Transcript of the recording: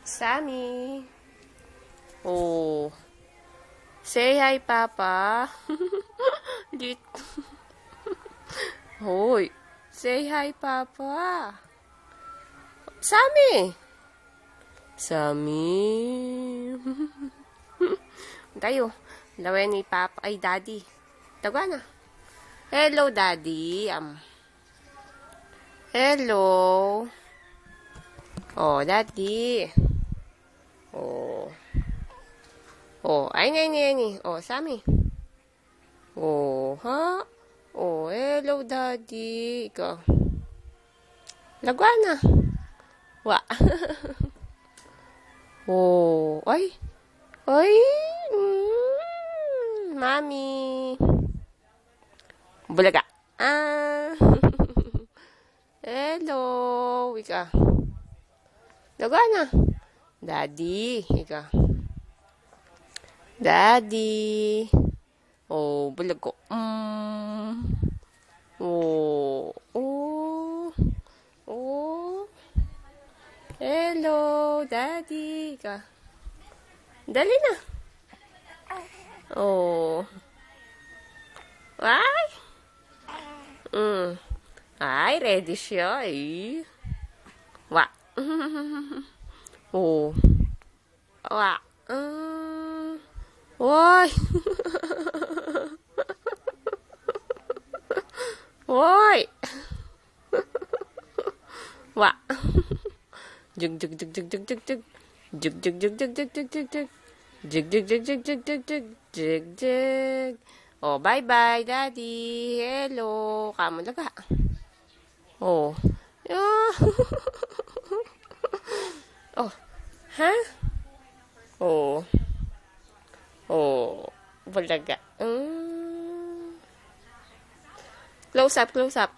Sammy. Oh. Say hi, Papa. Lit. Hoy. Say hi, Papa. Sammy. Sammy. Tayo. Laway ni Papa. Ay, Daddy. Taga na. Hello, Daddy. Hello. Oh, Daddy. Oh. Oh, ay. Oh, Sammy. Oh, ha? Oh, hello, Daddy. Ikaw. Lagwana. Wa. Oh, ay. Ay. Mami. Bulaga. Hello. Ika. Lagwana. Daddy. Ika. Daddy. Oh, bulago. Oh. Oh. Oh. Hello, Daddy. Ika. Dali na. Oh. Ay. Ay, ready siya eh. Wa. Oh. Wa. Woy. Woy. Wa. Jug jug jug jug jug jug jug. Jug jug jug jug jug jug jug jug. Jug jug jug jug jug jug jug. Jug jug. Oh, bye-bye, Daddy. Hello. Kamu laga. Oh. Oh. Ha? Oh. Oh. Bulaga. Close up, close up.